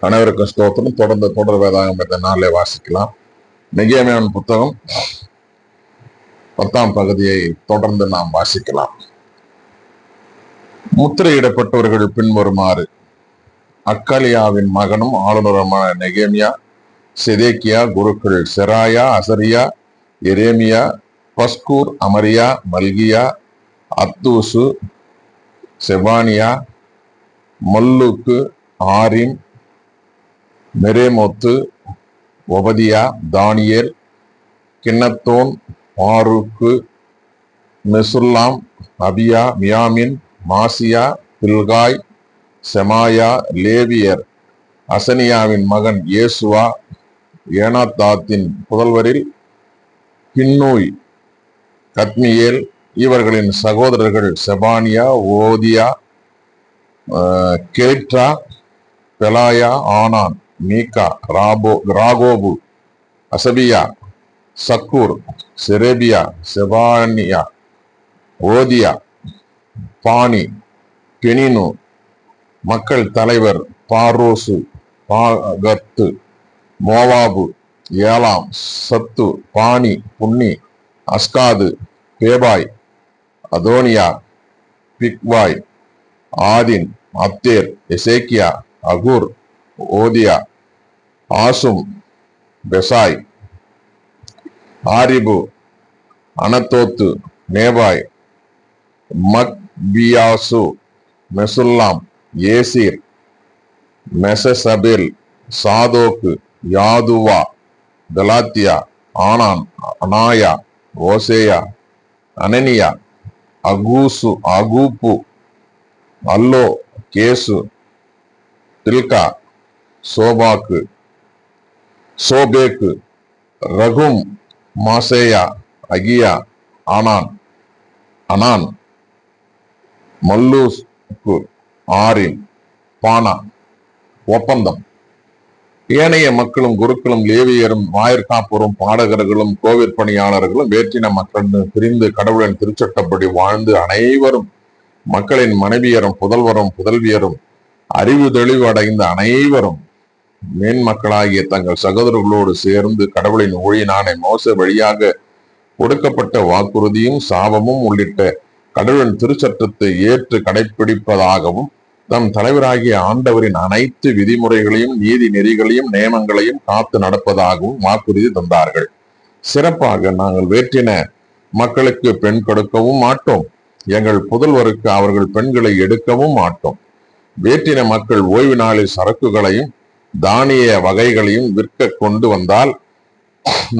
அனைவருக்கும் ஸ்தோத்திரம். தொடர்ந்து தொடர் வேதாகம் என்ற நாளிலே வாசிக்கலாம். நெகேமியாவின் புத்தகம் 10ஆம் பகுதியை தொடர்ந்து நாம் வாசிக்கலாம். முத்திரையிடப்பட்டவர்கள் பின்வருமாறு: அக்கலியாவின் மகனும் ஆளுநருமான நெகேமியா, செதேக்கியா, குருக்கள் செராயா, அசரியா, எரேமியா, பஸ்கூர், அமரியா, மல்கியா, அத்தூசு, செபானியா, மல்லூக்கு, ஆரிம், மெரேமோத்து, ஒபதியா, தானியேல், கின்னத்தோன், பாருக்கு, மெசுல்லாம், அபியா, மியாமின், மாசியா, பில்காய், செமாயா, லேவியர், அசனியாவின் மகன் இயேசுவா, ஏனாத்தாத்தின் புதல்வரில் பின்னூய், கத்மியேல், இவர்களின் சகோதரர்கள் செபானியா, ஓதியா, கேட்ரா, பெலாயா, ஆனான், மீகா, ராகோபு, அசபியா, சக்கூர், செரேபியா, செபானியா, ஓதியா, பானி, பெனினு. மக்கள் தலைவர் பாரோசு, பாகத்து, மோவாபு, ஏலாம், சத்து, பானி, புன்னி, அஸ்காது, பேபாய், அதோனியா, பிக்வாய், ஆதின், அத்தேர், எசேக்கியா, அகூர், ஓதியா, ஆசும், பெசாய், ஆரிபு, அனத்தோத்து, நேபாய், மக்பியாசு, மெசுல்லாம், ஏசீர், மெசசபேல், சாதோக்கு, யாதுவா, கலாத்தியா, ஆனான், அனாயா, ஓசேயா, அனனியா, அகூப்பு, அல்லோ, கேசு, தில்கா, சோபேக்கு, ரகும், மாசேயா, அகியா, அனான், மல்லூக்கு, ஆரின், பானா. ஒப்பந்தம்: ஏனைய மக்களும் குருக்களும் லேவியரும் வாயிற்காப்போரும் பாடகர்களும் கோவிற்பணியாளர்களும் வேற்றின மக்கள் பிரிந்து கடவுளின் திருச்சட்டப்படி வாழ்ந்து அனைவரும் மக்களின் மனைவியரும் புதல்வரும் புதல்வியரும் அறிவு தெளிவு அடைந்த அனைவரும் மேன்மக்களாகிய தங்கள் சகோதரர்களோடு சேர்ந்து கடவுளின் ஊழியனான மோசே வழியாக கொடுக்கப்பட்ட வாக்குறுதியும் சாபமும் உள்ளிட்ட கடவுளின் திருச்சட்டத்தை ஏற்று கடைபிடிப்பதாகவும் தம் தலைவராகிய ஆண்டவரின் அனைத்து விதிமுறைகளையும் நீதி நெறிகளையும் நியமங்களையும் காத்து நடப்பதாகவும் வாக்குறுதி தந்தார்கள். சிறப்பாக நாங்கள் வேற்றின மக்களுக்கு பெண் கொடுக்கவும் மாட்டோம், எங்கள் புதல்வருக்கு அவர்கள் பெண்களை எடுக்கவும் மாட்டோம். வேற்றின மக்கள் ஓய்வு நாளில் சரக்குகளையும் தானிய வகைகளையும் விற்க கொண்டு வந்தால்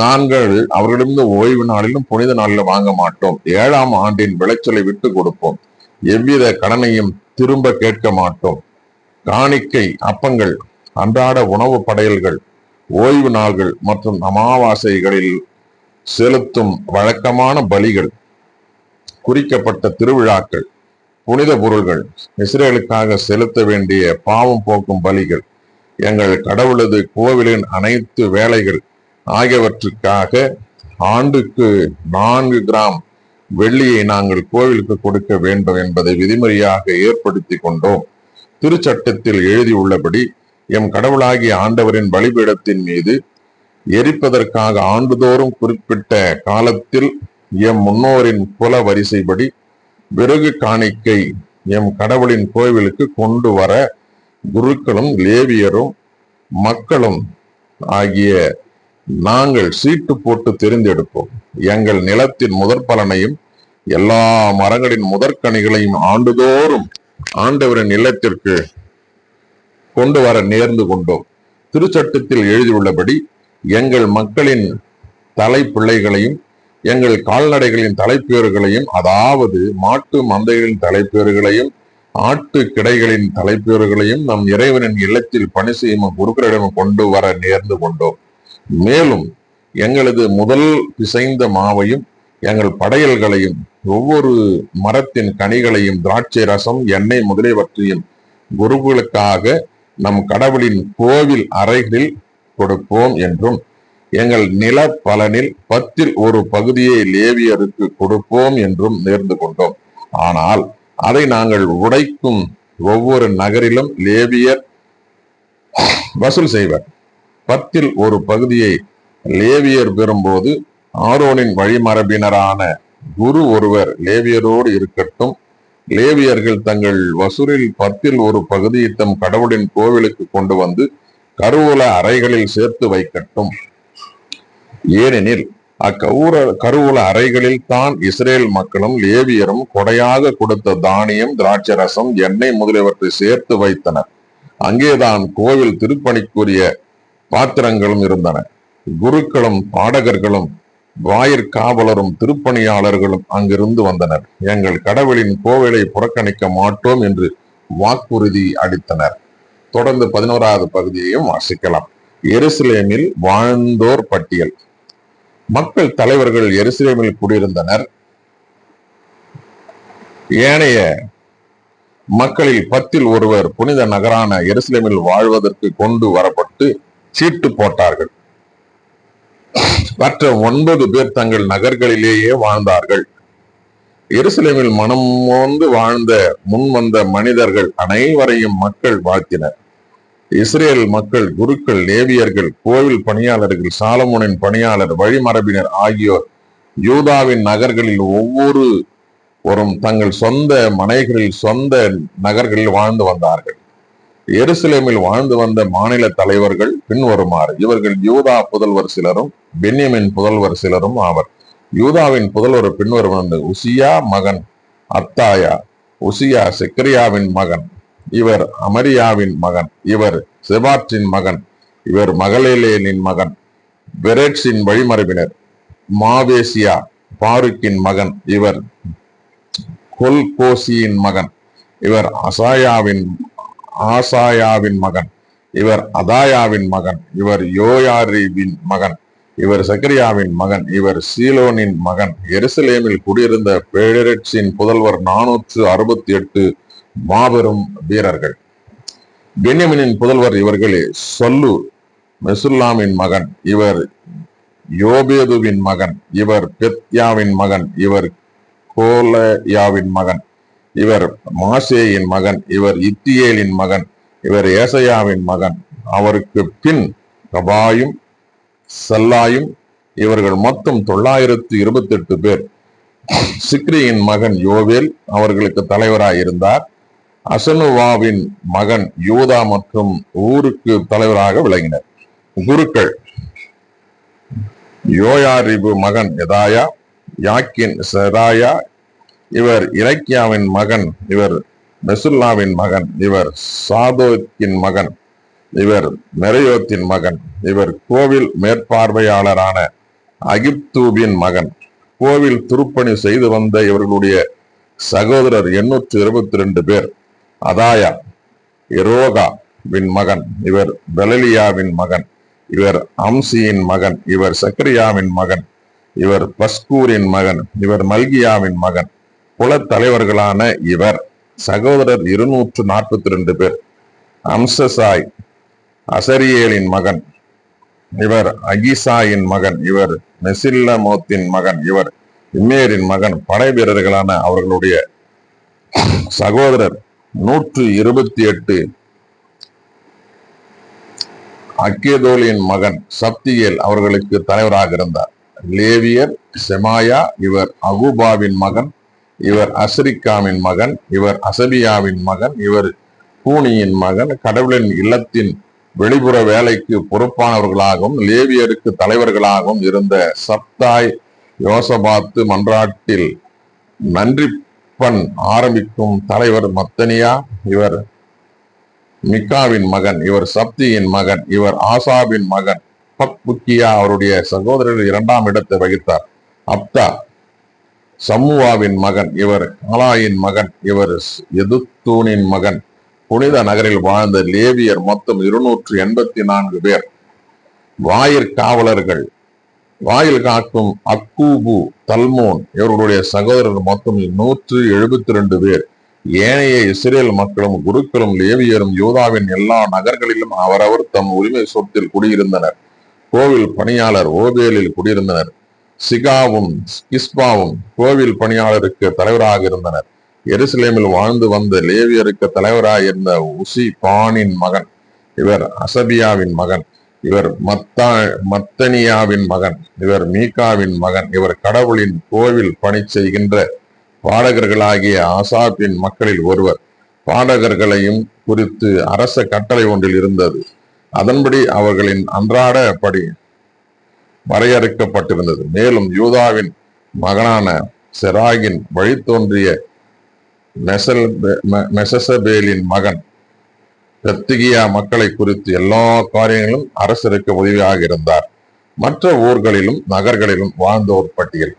நாங்கள் அவர்களிருந்து ஓய்வு நாளிலும் புனித நாளிலும் வாங்க மாட்டோம். 7ஆம் ஆண்டின் விளைச்சலை விட்டு கொடுப்போம். எவ்வித கடனையும் திரும்ப கேட்க மாட்டோம். காணிக்கை, அப்பங்கள், அன்றாட உணவு படையல்கள், ஓய்வு நாள்கள் மற்றும் அமாவாசைகளில் செலுத்தும் வழக்கமான பலிகள், குறிக்கப்பட்ட திருவிழாக்கள், புனித பொருள்கள், இஸ்ரேலுக்காக செலுத்த வேண்டிய பாவம் போக்கும் பலிகள், எங்கள் கடவுளது கோவிலின் அனைத்து வேலைகள் ஆகியவற்றுக்காக ஆண்டுக்கு 4 கிராம் வெள்ளியை நாங்கள் கோவிலுக்கு கொடுக்க வேண்டும் என்பதை விதிமுறையாக ஏற்படுத்தி கொண்டோம். திருச்சட்டத்தில் எழுதியுள்ளபடி எம் கடவுளாகிய ஆண்டவரின் பலிபீடத்தின் மீது எரிப்பதற்காக ஆண்டுதோறும் குறிப்பிட்ட காலத்தில் எம் முன்னோரின் குல வரிசைப்படி விறகு காணிக்கை எம் கடவுளின் கோவிலுக்கு கொண்டு வர குருக்களும் லேவியரும் மக்களும் ஆகிய நாங்கள் சீட்டு போட்டு தெரிந்தெடுப்போம். எங்கள் நிலத்தின் முதற் பலனையும் எல்லா மரங்களின் முதற்கனிகளையும் ஆண்டுதோறும் ஆண்டவரின் இல்லத்திற்கு கொண்டு வர நேர்ந்து கொண்டோம். திருச்சட்டத்தில் எழுதியுள்ளபடி எங்கள் மக்களின் தலை பிள்ளைகளையும் எங்கள் கால்நடைகளின் தலைப்பேறுகளையும், அதாவது மாட்டு மந்தைகளின் தலைப்பேறுகளையும் ஆட்டு கிடைகளின் தலைப்பேறுகளையும் நம் இறைவனின் இல்லத்தில் பணி செய்யும் குருக்களிடம் கொண்டு வர நேர்ந்து கொண்டோம். மேலும் எங்களது முதல் பிசைந்த மாவையும் எங்கள் படையல்களையும் ஒவ்வொரு மரத்தின் கனிகளையும் திராட்சை ரசம், எண்ணெய் முதலியவற்றையும் குருக்களுக்காக நம் கடவுளின் கோவில் அறைகளில் கொடுப்போம் என்றும், எங்கள் நில பலனில் 10ல் 1 பகுதியை லேவியருக்கு கொடுப்போம் என்றும் நேர்ந்து கொண்டோம். ஆனால் அதை நாங்கள் உடைக்கும் ஒவ்வொரு நகரிலும் லேவியர் வசூல் செய்வர். 10ல் ஒரு பகுதியை லேவியர் பெறும்போது ஆரோனின் வழிமரபினரான குரு ஒருவர் லேவியரோடு இருக்கட்டும். லேவியர்கள் தங்கள் வசூலில் 10ல் ஒரு பகுதியை தம் கடவுளின் கோவிலுக்கு கொண்டு வந்து கருவூல அறைகளில் சேர்த்து வைக்கட்டும். ஏனெனில் கருவூல அறைகளில் தான் இஸ்ரேல் மக்களும் லேவியரும் கொடையாக கொடுத்த தானியம், திராட்சரசம், எண்ணெய் முதலியவற்றை சேர்த்து வைத்தனர். அங்கேதான் கோவில் திருப்பணிக்குரிய பாத்திரங்களும் இருந்தன. குருக்களும் பாடகர்களும் வாயிற்காவலரும் திருப்பணியாளர்களும் அங்கிருந்து வந்தனர். எங்கள் கடவுளின் கோவிலை புறக்கணிக்க மாட்டோம் என்று வாக்குறுதி அளித்தனர். தொடர்ந்து 11வது பகுதியையும் வாசிக்கலாம். எருசலேமில் வாழ்ந்தோர் பட்டியல். மக்கள் தலைவர்கள் எருசலேமில் குடியிருந்தனர். ஏனைய மக்களில் 10ல் ஒருவர் புனித நகரான எருசலேமில் வாழ்வதற்கு கொண்டு வரப்பட்டு சீட்டு போட்டார்கள். மற்ற 9 பேர் தங்கள் நகர்களிலேயே வாழ்ந்தார்கள். எருசலேமில் மனம் மோந்து வாழ்ந்த முன்வந்த மனிதர்கள் அனைவரையும் மக்கள் வாழ்த்தினர். இஸ்ரேல் மக்கள், குருக்கள், லேவியர்கள், கோவில் பணியாளர்கள், சாலமோனின் பணியாளர், வழிமரபினர் ஆகியோர் யூதாவின் நகர்களில் ஒவ்வொருவரும் தங்கள் சொந்த மனைகளில், சொந்த நகர்களில் வாழ்ந்து வந்தார்கள். எருசலேமில் வாழ்ந்து வந்த மாநில தலைவர்கள் பின்வருமாறு. இவர்கள் யூதா புதல்வர் சிலரும் பென்யமின் புதல்வர் சிலரும் ஆவர். யூதாவின் புதல்வர் பின்வரும்: உசியா மகன் அத்தாயா. உசியா செக்கரியாவின் மகன். இவர் அமரியாவின் மகன். இவர் செபாற்றின் மகன். இவர் மகளேலின் மகன். பெரேட்ஸின் வழிமரபினர். மாவேசியா பாருக்கின் மகன். இவர் கொல்கோசியின் மகன். இவர் ஆசாயாவின் மகன். இவர் அதாயாவின் மகன். இவர் யோயாரிபின் மகன். இவர் சக்கரியாவின் மகன். இவர் சீலோனின் மகன். எருசலேமில் குடியிருந்த பெரேட்ஸின் புதல்வர் 468 மாபெரும் வீரர்கள். பென்யமினின் புதல்வர் இவர்களே: சொல்லு மெசுல்லாமின் மகன். இவர் யோபேதுவின் மகன். இவர் பெத்யாவின் மகன். இவர் கோலயாவின் மகன். இவர் மாசேயின் மகன். இவர் இத்தியேலின் மகன். இவர் ஏசையாவின் மகன். அவருக்கு பின் கபாயும் சல்லாயும். இவர்கள் மொத்தம் 928 பேர். சிக்ரியின் மகன் யோவேல் அவர்களுக்கு தலைவராய் இருந்தார். அசனுவாவின் மகன் யூதா மற்றும் ஊருக்கு தலைவராக விளங்கினர். குருக்கள்: யோயாரிபு மகன் எதாயா. யாக்கின் செராயா. இவர் இலக்கியாவின் மகன். இவர் மெசுல்லாவின் மகன். இவர் சாதோக்கின் மகன். இவர் மெரையோத்தின் மகன். இவர் கோவில் மேற்பார்வையாளரான அகிப்தூபின் மகன். கோவில் திருப்பணி செய்து வந்த இவர்களுடைய சகோதரர் 822 பேர். அதாயா எரோகாவின் மகன். இவர் பெலலியாவின் மகன். இவர் அம்சியின் மகன். இவர் சக்கரியாவின் மகன். இவர் பஸ்கூரின் மகன். இவர் மல்கியாவின் மகன். குலத் தலைவர்களான இவர் சகோதரர் 242 பேர். அம்சசாய் அசரியேலின் மகன். இவர் அகிசாயின் மகன். இவர் மெசில்லமோத்தின் மகன். இவர் இம்மேரின் மகன். படை வீரர்களான அவர்களுடைய சகோதரர் 128. அக்கேதோலின் மகன் சப்தியேல் அவர்களுக்கு தலைவராக இருந்தார். லேவியர்: செமாயா. இவர் அகுபாவின் மகன். இவர் அஸ்ரிக்காமின் மகன். இவர் அசபியாவின் மகன். இவர் கூனியின் மகன். கடவுளின் இல்லத்தின் வெளிப்புற வேலைக்கு பொறுப்பானவர்களாகவும் லேவியருக்கு தலைவர்களாகவும் இருந்த சப்தாய் யோசபாத்து மன்றாட்டில் நன்றிப்பண் ஆரம்பிக்கும் தலைவர் மத்தனியா. இவர் மிக்காவின் மகன். இவர் சப்தியின் மகன். இவர் ஆசாபின் மகன். பக்புக்கியா அவருடைய சகோதரர் 2ஆம் இடத்தை வகித்தார். அப்தா சம்முவாவின் மகன். இவர் காலாயின் மகன். இவர் எதுத்தூனின் மகன். புனித நகரில் வாழ்ந்த லேவியர் மொத்தம் 284 பேர். வாயிற்காவலர்கள்: வாயில் காக்கும் அக்கூபு, தல்மோன் இவர்களுடைய சகோதரர் மொத்தம் 172 பேர். ஏனைய இஸ்ரேல் மக்களும் குருக்களும் லேவியரும் யூதாவின் எல்லா நகர்களிலும் அவரவர் தம் உரிமை சொத்தில் குடியிருந்தனர். கோவில் பணியாளர் ஓபேலில் குடியிருந்தனர். சிகாவும் கிஸ்பாவும் கோவில் பணியாளருக்கு தலைவராக இருந்தனர். எருசலேமில் வாழ்ந்து வந்த லேவியருக்கு தலைவராக இருந்த உசி பானின் மகன். இவர் அசபியாவின் மகன். இவர் மத்தனியாவின் மகன். இவர் மீகாவின் மகன். இவர் கடவுளின் கோவில் பணி செய்கின்ற பாடகர்களாகிய ஆசாப்பின் மக்களில் ஒருவர். பாடகர்களையும் குறித்து அரச கட்டளை ஒன்றில் இருந்தது. அதன்படி அவர்களின் அன்றாட படி வரையறுக்கப்பட்டிருந்தது. மேலும் யூதாவின் மகனான செராகின் வழி தோன்றிய மெசசபேலின் மகன் பெத்திகியா மக்களை குறித்து எல்லா காரியங்களும் அரசருக்கு உதவியாக இருந்தார். மற்ற ஊர்களிலும் நகர்களிலும் வாழ்ந்தோர் பட்டியல்.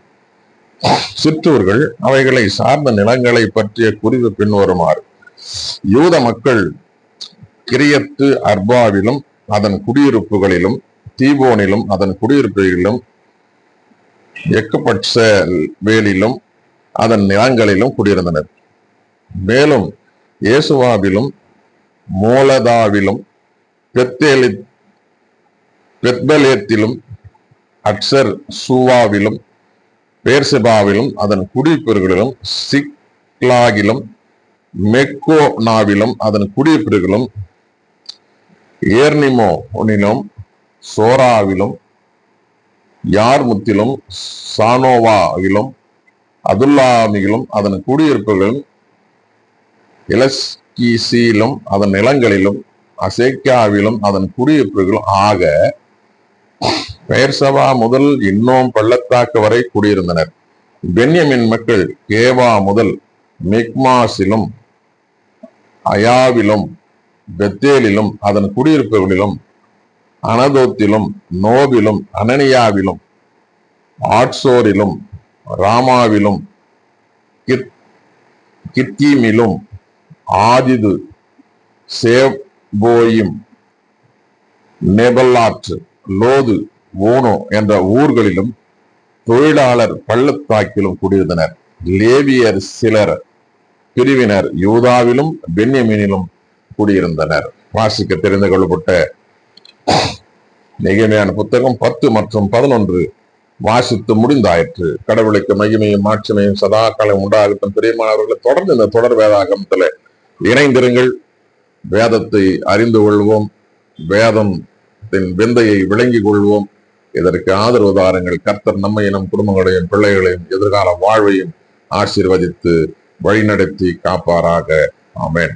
சிற்றூர்கள் அவைகளை சார்ந்த நிலங்களை பற்றிய குறிப்பு பின்வருமாறு: யூத மக்கள் கிரியத்து அர்பாவிலும் அதன் குடியிருப்புகளிலும், தீபோனிலும் அதன் குடியிருப்புகளிலும், எக்கப்பட்ச வேலிலும் அதன் நிலங்களிலும் குடியிருந்தனர். மேலும் ஏசுவாவிலும் மோலதாவிலும் பெத்பலேத்திலும் அட்சர் சூவாவிலும் பேர்செபாவிலும் அதன் குடியிருப்புகளிலும், சிக்லாகிலும் மெக்கோனாவிலும் அதன் குடியிருப்புகளும், ஏர்னிமோனிலும் சோராவிலும் யார்முத்திலும் சானோவாவிலும் அதுல்லாமிலும் அதன் குடியிருப்புகளும், இலஸ்கீசிலும் அதன் நிலங்களிலும், அசேக்கியாவிலும் அதன் குடியிருப்புகளும் ஆக பெயர்சபா முதல் இன்னும் பள்ளத்தாக்கு வரை குடியிருந்தனர். பென்யமின் மக்கள் கேவா முதல் மிக்மாசிலும் அயாவிலும் பெத்தேலிலும் அதன் குடியிருப்புகளிலும், அனதோத்திலும் நோபிலும் அனனியாவிலும் ஆட்சோரிலும் ராமாவிலும் கித்தீமிலும் ஆதிது சேபோயும் நெபல்லாற்று லோது ஓனோ என்ற ஊர்களிலும் தொழிலாளர் பள்ளத்தாக்கிலும் குடியிருந்தனர். லேவியர் சிலர் பிரிவினர் யூதாவிலும் பென்யமீனிலும் குடியிருந்தனர். வாசிக்க தெரிந்து கொள்ளப்பட்ட நெகேமியாவின் புத்தகம் 10 மற்றும் 11 வாசித்து முடிந்தாயிற்று. கடவுளுக்கு மகிமையும் மாட்சிமையும் சதா காலம் உண்டாகட்டும். பிரியமானவர்களை, தொடர்ந்து இந்த தொடர் வேதாகமத்துல இணைந்திருங்கள். வேதத்தை அறிந்து கொள்வோம். வேதத்தின் விந்தையை விளங்கிக் கொள்வோம். இதற்கு ஆதரவு தாருங்கள். கர்த்தர் நம்மை, நம் குடும்பங்களையும் பிள்ளைகளையும் எதிர்கால வாழ்வையும் ஆசீர்வதித்து வழிநடத்தி காப்பாராக. ஆமென்.